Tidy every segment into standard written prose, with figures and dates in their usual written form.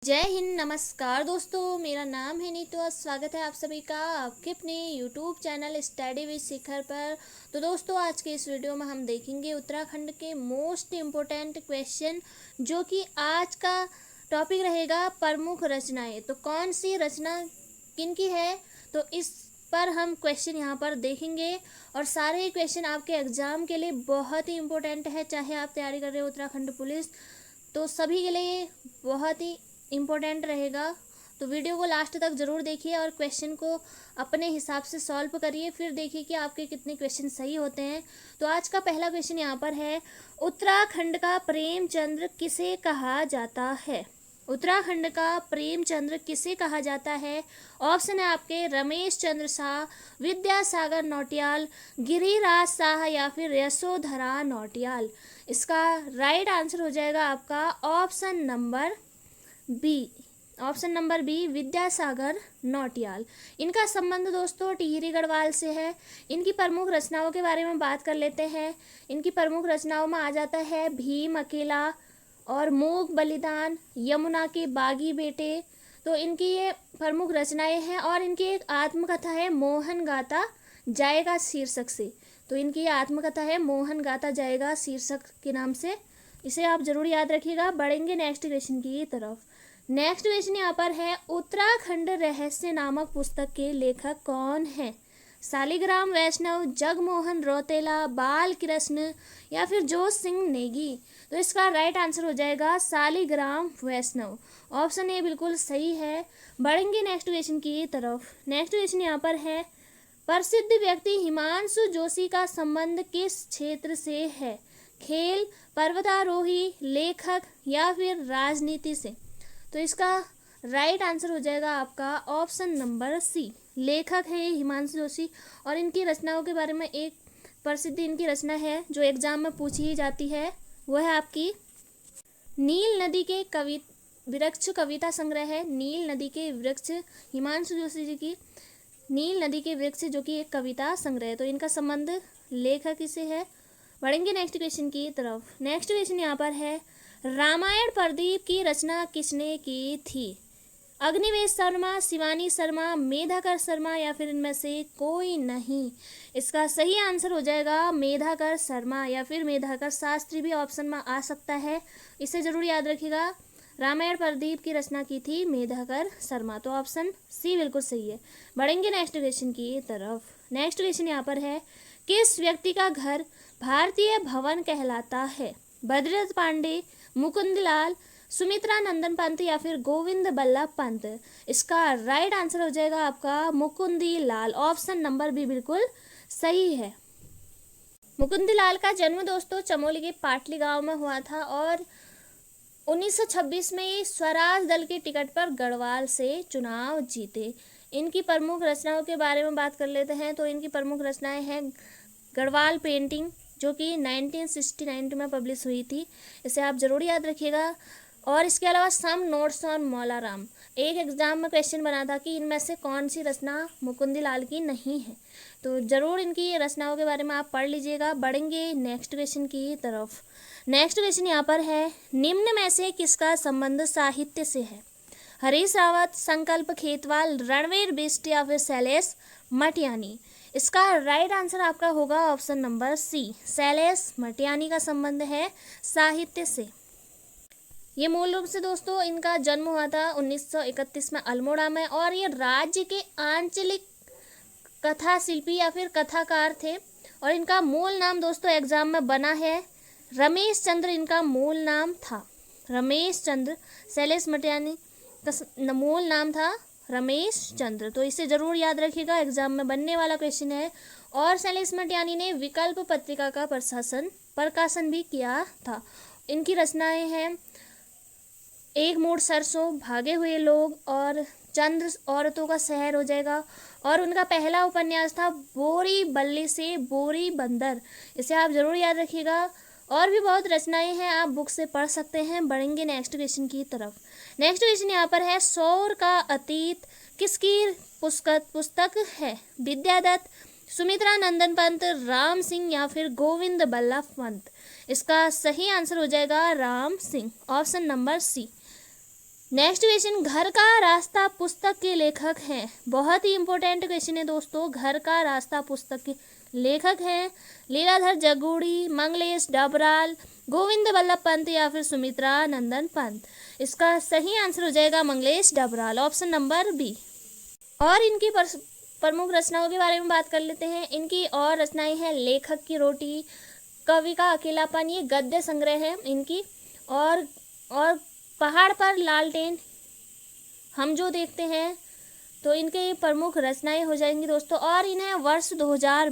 जय हिंद। नमस्कार दोस्तों, मेरा नाम है नीतू और स्वागत है आप सभी का आपके अपने यूट्यूब चैनल स्टडी विद शिखर पर। तो दोस्तों, आज के इस वीडियो में हम देखेंगे उत्तराखंड के मोस्ट इम्पोर्टेंट क्वेश्चन, जो कि आज का टॉपिक रहेगा प्रमुख रचनाएं। तो कौन सी रचना किनकी है, तो इस पर हम क्वेश्चन यहाँ पर देखेंगे। और सारे ही क्वेश्चन आपके एग्जाम के लिए बहुत ही इम्पोर्टेंट है, चाहे आप तैयारी कर रहे हो उत्तराखंड पुलिस, तो सभी के लिए बहुत ही इम्पोर्टेंट रहेगा। तो वीडियो को लास्ट तक ज़रूर देखिए और क्वेश्चन को अपने हिसाब से सॉल्व करिए, फिर देखिए कि आपके कितने क्वेश्चन सही होते हैं। तो आज का पहला क्वेश्चन यहाँ पर है, उत्तराखंड का प्रेमचंद्र किसे कहा जाता है? उत्तराखंड का प्रेमचंद्र किसे कहा जाता है? ऑप्शन है आपके रमेश चंद्र शाह, विद्यासागर नौटियाल, गिरिराज शाह या फिर यशोधरा नौटियाल। इसका राइट आंसर हो जाएगा आपका option number B, Vidyasagar Nautiyal. इनका संबंध दोस्तों टिहरी गढ़वाल से है। इनकी प्रमुख रचनाओं के बारे में बात कर लेते हैं। इनकी प्रमुख रचनाओं में आ जाता है भीम अकेला और मूक बलिदान, यमुना के बागी बेटे। तो इनकी ये प्रमुख रचनाएं हैं और इनकी एक आत्मकथा है मोहन गाता जाएगा शीर्षक से। तो इनकी ये आत्मकथा है मोहन गाता जाएगा शीर्षक के नाम से। इसे आप जरूर याद रखिएगा। बढ़ेंगे नेक्स्ट क्वेश्चन की तरफ। नेक्स्ट क्वेश्चन यहाँ पर है, उत्तराखंड रहस्य नामक पुस्तक के लेखक कौन है? शालिग्राम वैष्णव, जगमोहन रौतेला, बाल कृष्ण या फिर जोश सिंह नेगी। तो इसका राइट आंसर हो जाएगा शालिग्राम वैष्णव। ऑप्शन ए बिल्कुल सही है। बढ़ेंगे नेक्स्ट क्वेश्चन की तरफ। नेक्स्ट क्वेश्चन यहाँ पर है, प्रसिद्ध व्यक्ति हिमांशु जोशी का संबंध किस क्षेत्र से है? खेल, पर्वतारोही, लेखक या फिर राजनीति से। तो इसका राइट आंसर हो जाएगा आपका ऑप्शन नंबर सी, लेखक है हिमांशु जोशी। और इनकी रचनाओं के बारे में एक प्रसिद्ध इनकी रचना है जो एग्जाम में पूछी ही जाती है, वो है आपकी नील नदी के वृक्ष कविता संग्रह है। नील नदी के वृक्ष, हिमांशु जोशी जी की नील नदी के वृक्ष, जो कि एक कविता संग्रह है। तो इनका संबंध लेखक से है। बढ़ेंगे नेक्स्ट क्वेश्चन की तरफ। नेक्स्ट क्वेश्चन यहाँ पर है, रामायण प्रदीप की रचना किसने की थी? अग्निवेश शर्मा, शिवानी शर्मा, मेधाकर शर्मा या फिर इनमें से कोई नहीं। इसका सही आंसर हो जाएगा मेधाकर शर्मा या फिर मेधाकर शास्त्री भी ऑप्शन में आ सकता है। इसे जरूर याद रखिएगा। रामायण प्रदीप की रचना की थी मेधाकर शर्मा। तो ऑप्शन सी बिल्कुल सही है। बढ़ेंगे नेक्स्ट क्वेश्चन की तरफ। नेक्स्ट क्वेश्चन यहाँ पर है, किस व्यक्ति का घर भारतीय भवन कहलाता है? भद्रत पांडे, मुकुंदलाल, सुमित्रा नंदन पंत या फिर गोविंद बल्लभ पंत। इसका राइट आंसर हो जाएगा आपका Mukundi Lal. Option number B बिल्कुल सही है। मुकुंदी लाल का जन्म दोस्तों चमोली के पाटली गांव में हुआ था और 1926 में ये स्वराज दल के टिकट पर गढ़वाल से चुनाव जीते। इनकी प्रमुख रचनाओं के बारे में बात कर लेते हैं। तो इनकी प्रमुख रचनाएं हैं गढ़वाल पेंटिंग, जो कि 1969 में पब्लिश हुई थी। इसे आप जरूर याद रखिएगा। और इसके अलावा सम नोट्स ऑन मौलाराम, एक एग्जाम में क्वेश्चन बना था कि इनमें से कौन सी रचना मुकुंदी लाल की नहीं है। तो जरूर इनकी रचनाओं के बारे में आप पढ़ लीजिएगा। बढ़ेंगे नेक्स्ट क्वेश्चन की तरफ। नेक्स्ट क्वेश्चन यहाँ पर है, निम्न में से किसका संबंध साहित्य से है? हरीश रावत, संकल्प खेतवाल, रणवीर बिष्ट या फिर शैलेश मटियानी। इसका राइट आंसर आपका होगा option number C, Shailesh Matiyani का संबंध है साहित्य से। ये मूल रूप से दोस्तों इनका जन्म हुआ था 1931 में अल्मोड़ा में और ये राज्य के आंचलिक कथा शिल्पी या फिर कथाकार थे। और इनका मूल नाम दोस्तों एग्जाम में बना है रमेश चंद्र, इनका मूल नाम था रमेश चंद्र। शैलेश मटियानी का मूल नाम था रमेश चंद्र। तो इसे जरूर याद रखिएगा, एग्जाम में बनने वाला क्वेश्चन है। और शैलेश मटियानी ने विकल्प पत्रिका का प्रकाशन भी किया था। इनकी रचनाएं हैं एक मूठ सरसों, भागे हुए लोग और चंद्र औरतों का शहर हो जाएगा। और उनका पहला उपन्यास था बोरी बल्ली से बोरी बंदर। इसे आप जरूर याद रखिएगा। और भी बहुत रचनाएं हैं, आप बुक से पढ़ सकते हैं। बढ़ेंगे नेक्स्ट क्वेश्चन की तरफ। नेक्स्ट क्वेश्चन यहाँ पर है, शौर का अतीत किसकी पुस्तक है? विद्यादत्त, सुमित्रा नंदन पंत, राम सिंह या फिर गोविंद बल्लभ पंत। इसका सही आंसर हो जाएगा Ram Singh, option number C. Next question, घर का रास्ता पुस्तक के लेखक हैं। बहुत ही इंपॉर्टेंट क्वेश्चन है दोस्तों। घर का रास्ता पुस्तक के लेखक हैं लीलाधर जगूड़ी, मंगलेश डबराल, गोविंद बल्लभ पंत या फिर सुमित्रा नंदन पंत। इसका सही आंसर हो जाएगा Manglesh Dabral, option number B. और इनकी प्रमुख रचनाओं के बारे में बात कर लेते हैं। इनकी और रचनाएं हैं लेखक की रोटी, कवि का अकेलापन, ये गद्य संग्रह है इनकी, और पहाड़ पर लालटेन, हम जो देखते हैं। तो इनके प्रमुख रचनाएं हो जाएंगी दोस्तों। और इन्हें वर्ष 2000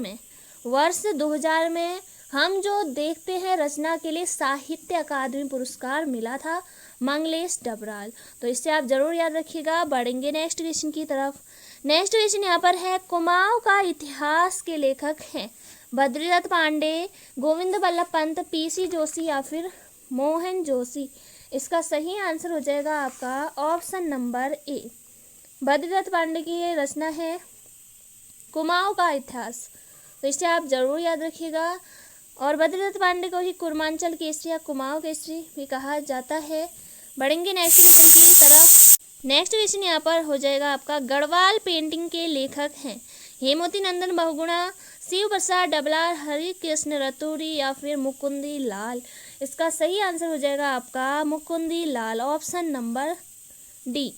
में हम जो देखते हैं रचना के लिए साहित्य अकादमी पुरस्कार मिला था मंगलेश डबराल। तो इससे आप जरूर याद रखिएगा। बढ़ेंगे नेक्स्ट क्वेश्चन की तरफ। नेक्स्ट क्वेश्चन यहाँ पर है, कुमाऊं का इतिहास के लेखक हैं बद्रीदत्त पांडे, गोविंद बल्लभ पंत, पीसी जोशी या फिर मोहन जोशी। इसका सही आंसर हो जाएगा आपका option number A. Badridatt Pande की ये रचना है कुमाऊं का इतिहास। तो इसे आप जरूर याद रखिएगा। और बद्रीदत्त पांडे को ही कुर्मांचल केसरी या कुमाऊं केसरी भी कहा जाता है। बढ़ेंगे नेक्स्ट क्वेश्चन की तरफ। नेक्स्ट क्वेश्चन यहाँ पर हो जाएगा आपका, गढ़वाल पेंटिंग के लेखक हैं हेमवती नंदन बहुगुणा, शिव प्रसाद डबलार, हरि कृष्ण रतूरी या फिर मुकुंदी लाल। इसका सही आंसर हो जाएगा आपका Mukundi Lal, option number D.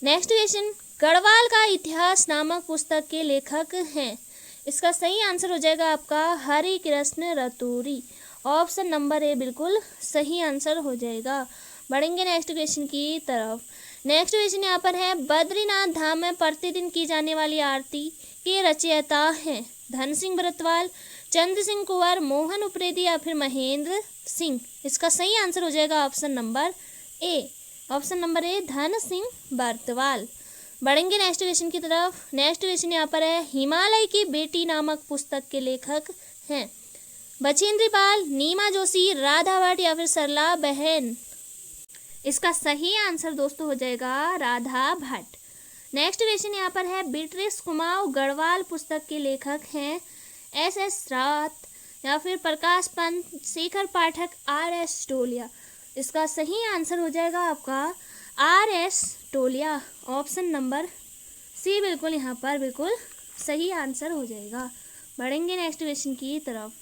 Next question, Garhwal का इतिहास नामक पुस्तक के लेखक हैं। इसका सही आंसर हो जाएगा आपका Hari Krishna Raturi, option number A बिल्कुल सही आंसर हो जाएगा। बढ़ेंगे नेक्स्ट क्वेश्चन की तरफ। नेक्स्ट क्वेश्चन यहाँ पर है, बद्रीनाथ धाम में प्रतिदिन की जाने वाली आरती के रचयिता हैं धन सिंह भरतवाल, चंद्र सिंह कुंवर, मोहन उप्रेती या फिर महेंद्र सिंह। इसका सही आंसर हो जाएगा ऑप्शन नंबर ए, ऑप्शन नंबर ए धन सिंह भरतवाल। बढ़ेंगे नेक्स्ट क्वेश्चन की तरफ। नेक्स्ट क्वेश्चन यहाँ पर है, हिमालय की बेटी नामक पुस्तक के लेखक हैं बछेंद्री पाल, नीमा जोशी, राधा भट्ट या फिर सरला बहन। इसका सही आंसर दोस्तों हो जाएगा राधा भट्ट। नेक्स्ट क्वेश्चन यहाँ पर है, बीट्रिस कुमाऊं गढ़वाल पुस्तक के लेखक हैं एस रावत या फिर प्रकाश पंत, शेखर पाठक, RS टोलिया। इसका सही आंसर हो जाएगा आपका RS टोलिया, ऑप्शन नंबर सी बिल्कुल यहाँ पर बिल्कुल सही आंसर हो जाएगा। बढ़ेंगे नेक्स्ट क्वेश्चन की तरफ।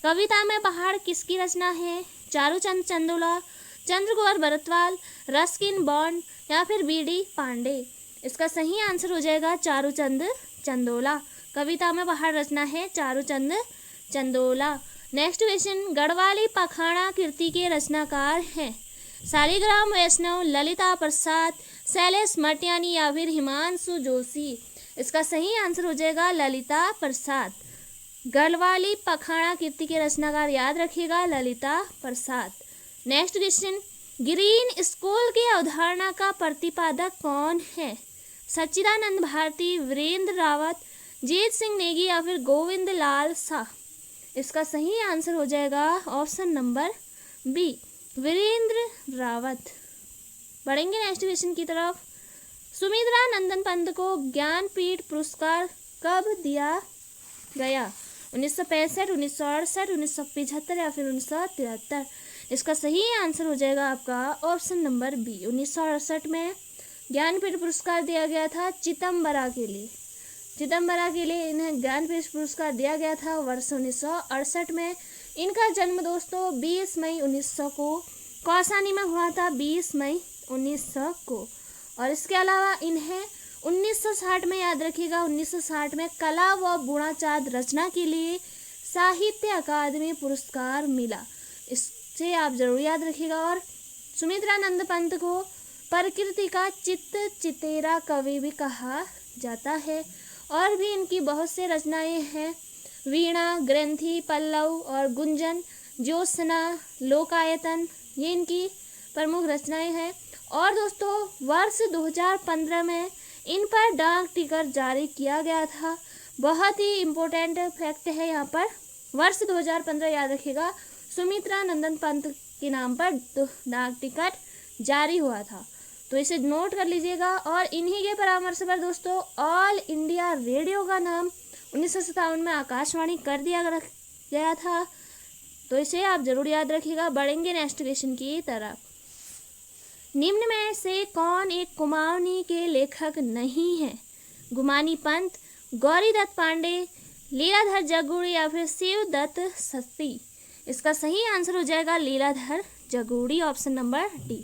कविता में पहाड़ किसकी रचना है? चारूचंद चंदोला, चंद्रकुमार भरतवाल, रस्किन बॉन्ड या फिर BD पांडे। इसका सही आंसर हो जाएगा चारूचंद चंदोला। कविता में पहाड़ रचना है चारूचंद चंदोला। नेक्स्ट क्वेश्चन, गढ़वाली पखाड़ा कृति के रचनाकार हैं शालिग्राम वैष्णव, ललिता प्रसाद, शैलेश मटियानी या फिर हिमांशु जोशी। इसका सही आंसर हो जाएगा ललिता प्रसाद। गढ़वाली पखाड़ा कृति के रचनाकार याद रखिएगा ललिता प्रसाद। नेक्स्ट क्वेश्चन, ग्रीन स्कूल की अवधारणा का प्रतिपादक कौन है? सच्चिदानंद भारती, वीरेंद्र रावत, जीत सिंह नेगी या फिर गोविंद लाल शाह। इसका सही आंसर हो जाएगा option number B, Virendra Rawat. बढ़ेंगे नेक्स्ट क्वेश्चन की तरफ। सुमित्रा नंदन पंत को ज्ञानपीठ पुरस्कार कब दिया गया? 1965, 1968, 1975 या फिर 1973। इसका सही आंसर हो जाएगा आपका ऑप्शन नंबर बी, 1968 में ज्ञानपीठ पुरस्कार दिया गया था चिदम्बरा के लिए। चिदम्बरा के लिए इन्हें ज्ञानपीठ पुरस्कार दिया गया था वर्ष 1968 में। इनका जन्म दोस्तों 20 मई 1900 को कौसानी में हुआ था, 20 मई 1900 को। और इसके अलावा इन्हें 1960 में याद रखिएगा, 1960 में कला व गुणाचार रचना के लिए साहित्य अकादमी पुरस्कार मिला। इससे आप जरूर याद रखिएगा। और सुमित्रा नंद पंत को प्रकृति का चितेरा कवि भी कहा जाता है। और भी इनकी बहुत से रचनाएं हैं, वीणा, ग्रंथि, पल्लव और गुंजन, ज्योत्सना, लोकायतन, ये इनकी प्रमुख रचनाएं हैं। और दोस्तों वर्ष 2015 में इन पर डाक टिकट जारी किया गया था। बहुत ही इम्पोर्टेंट फैक्ट है यहाँ पर, वर्ष 2015 याद रखिएगा, सुमित्रा नंदन पंत के नाम पर डाक टिकट जारी हुआ था। तो इसे नोट कर लीजिएगा। और इन्हीं के परामर्श पर दोस्तों ऑल इंडिया रेडियो का नाम 1957 में आकाशवाणी कर दिया गया था। तो इसे आप जरूर याद रखिएगा। बढ़ेंगे नेक्स्ट क्वेश्चन की तरफ। निम्न में से कौन एक कुमाऊनी के लेखक नहीं है? गुमानी पंत, गौरी दत्त पांडे, लीलाधर जगूड़ी या फिर शिव दत्त सती। इसका सही आंसर हो जाएगा Leeladhar Jaguri, option number D.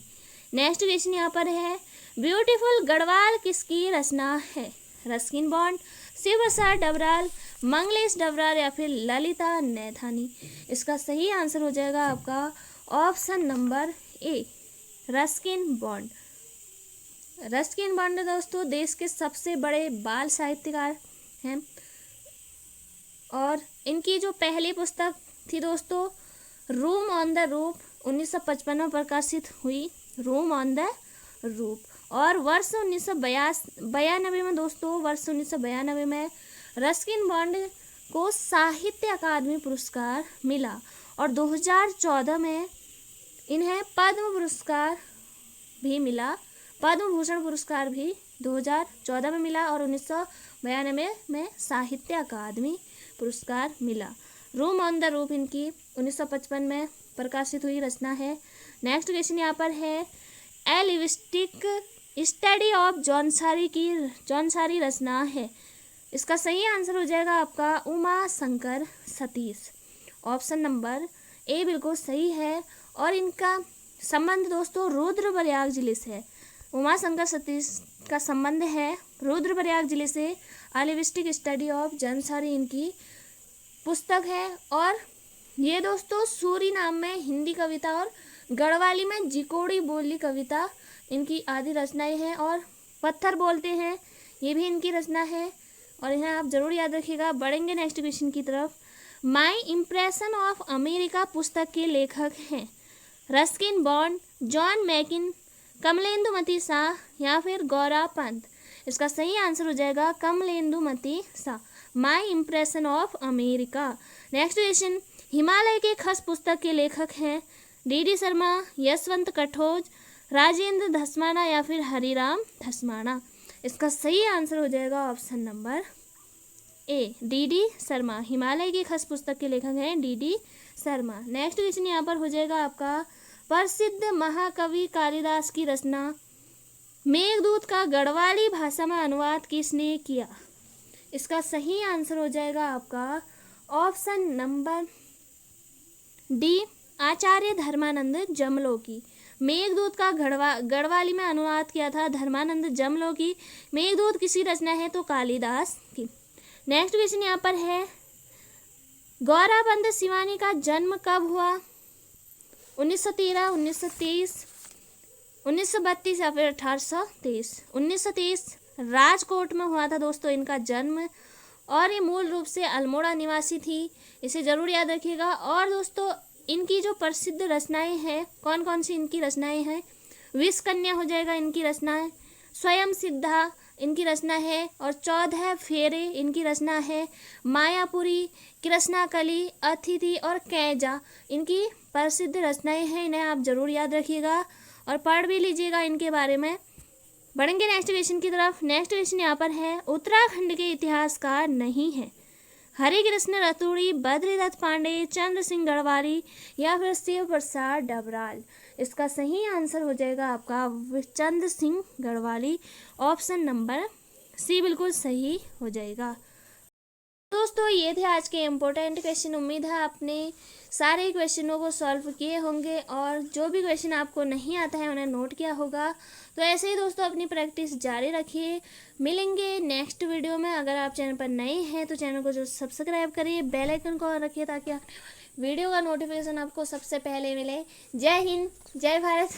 Next question यहाँ पर है, ब्यूटीफुल गढ़वाल किसकी रचना है? रस्किन बॉन्ड, शिव प्रसाद डबराल, मंगलेश डबराल या फिर ललिता नैथानी। इसका सही आंसर हो जाएगा आपका ऑप्शन नंबर ए, रस्किन बॉन्ड। रस्किन बॉन्ड दोस्तों देश के सबसे बड़े बाल साहित्यकार हैं और इनकी जो पहली पुस्तक थी दोस्तों रूम ऑन द रूफ 1955 में प्रकाशित हुई, रूम ऑन द रूफ। और वर्ष 1992 में दोस्तों, वर्ष 1992 में रस्किन बॉन्ड को साहित्य अकादमी पुरस्कार मिला और 2014 में इन्हें पद्म पुरस्कार भी मिला, पद्म भूषण पुरस्कार भी 2014 में मिला और 1992 में साहित्य अकादमी पुरस्कार मिला। रूम ऑन द रूफ इनकी 1955 में प्रकाशित हुई रचना है। नेक्स्ट क्वेश्चन यहाँ पर है, ए लिविस्टिक स्टडी ऑफ जौनसारी की जौनसारी रचना है। इसका सही आंसर हो जाएगा आपका Uma Shankar Satish, option number A बिल्कुल सही है। और इनका संबंध दोस्तों रुद्रप्रयाग जिले से है। उमा शंकर सतीश का संबंध है रुद्रप्रयाग जिले से। लिविस्टिक स्टडी ऑफ जौनसारी इनकी पुस्तक है और ये दोस्तों सूरी नाम में हिंदी कविता और गढ़वाली में जिकोड़ी बोली कविता इनकी आदि रचनाएं हैं। और पत्थर बोलते हैं ये भी इनकी रचना है और इन्हें आप जरूर याद रखिएगा। बढ़ेंगे नेक्स्ट क्वेश्चन की तरफ। माई इम्प्रेशन ऑफ अमेरिका पुस्तक के लेखक हैं Ruskin Bond, John Mackin, Kamlendumati Shah या फिर गौरा पंत। इसका सही आंसर हो जाएगा Kamlendumati Shah, my impression of America. Next question, Himalaya के खस पुस्तक के लेखक हैं डी शर्मा, यशवंत कठोज, राजेंद्र धस्माना या फिर हरिराम धस्माना। इसका सही आंसर हो जाएगा option number A, D Sharma. Himalaya की खस पुस्तक के लेखक हैं डी शर्मा। नेक्स्ट क्वेश्चन यहाँ पर हो जाएगा आपका, प्रसिद्ध महाकवि कालिदास की रचना मेघदूत का गढ़वाली भाषा में अनुवाद किसने किया? इसका सही आंसर हो जाएगा आपका ऑप्शन नंबर डी, आचार्य धर्मानंद जमलोकी। मेघदूत का गढ़वाली में अनुवाद किया था धर्मानंद जमलोकी। मेघदूत किसी रचना है तो कालिदास की। नेक्स्ट क्वेश्चन यहाँ पर है, गौरापंत शिवानी का जन्म कब हुआ? 1913, 1923, 1932 या फिर 1823? 1923 राजकोट में हुआ था दोस्तों इनका जन्म और ये मूल रूप से अल्मोड़ा निवासी थी, इसे जरूर याद रखिएगा। और दोस्तों इनकी जो प्रसिद्ध रचनाएं हैं, कौन कौन सी इनकी रचनाएं हैं? विष कन्या हो जाएगा इनकी रचनाएं, स्वयं सिद्धा इनकी रचना है और 14 फेरे इनकी रचना है, मायापुरी, कृष्णाकली, अतिथि और कैजा इनकी प्रसिद्ध रचनाएं हैं। इन्हें आप जरूर याद रखिएगा और पढ़ भी लीजिएगा इनके बारे में। बढ़ेंगे नेक्स्ट क्वेश्चन की तरफ। नेक्स्ट क्वेश्चन यहाँ पर है, उत्तराखंड के इतिहासकार नहीं है हरे कृष्ण रतूड़ी, बद्रीदत्त पांडे, चंद्र सिंह गढ़वाली या फिर शिव प्रसाद डबराल। इसका सही आंसर हो जाएगा आपका Chandra Singh Garhwali, option number C बिल्कुल सही हो जाएगा। दोस्तों ये थे आज के इम्पोर्टेंट क्वेश्चन। उम्मीद है आपने सारे क्वेश्चनों को सॉल्व किए होंगे और जो भी क्वेश्चन आपको नहीं आता है उन्हें नोट किया होगा। तो ऐसे ही दोस्तों अपनी प्रैक्टिस जारी रखिए। मिलेंगे नेक्स्ट वीडियो में। अगर आप चैनल पर नए हैं तो चैनल को जो सब्सक्राइब करिए, बेल आइकन को ऑन रखिए ताकि वीडियो का नोटिफिकेशन आपको सबसे पहले मिले। जय हिंद, जय भारत।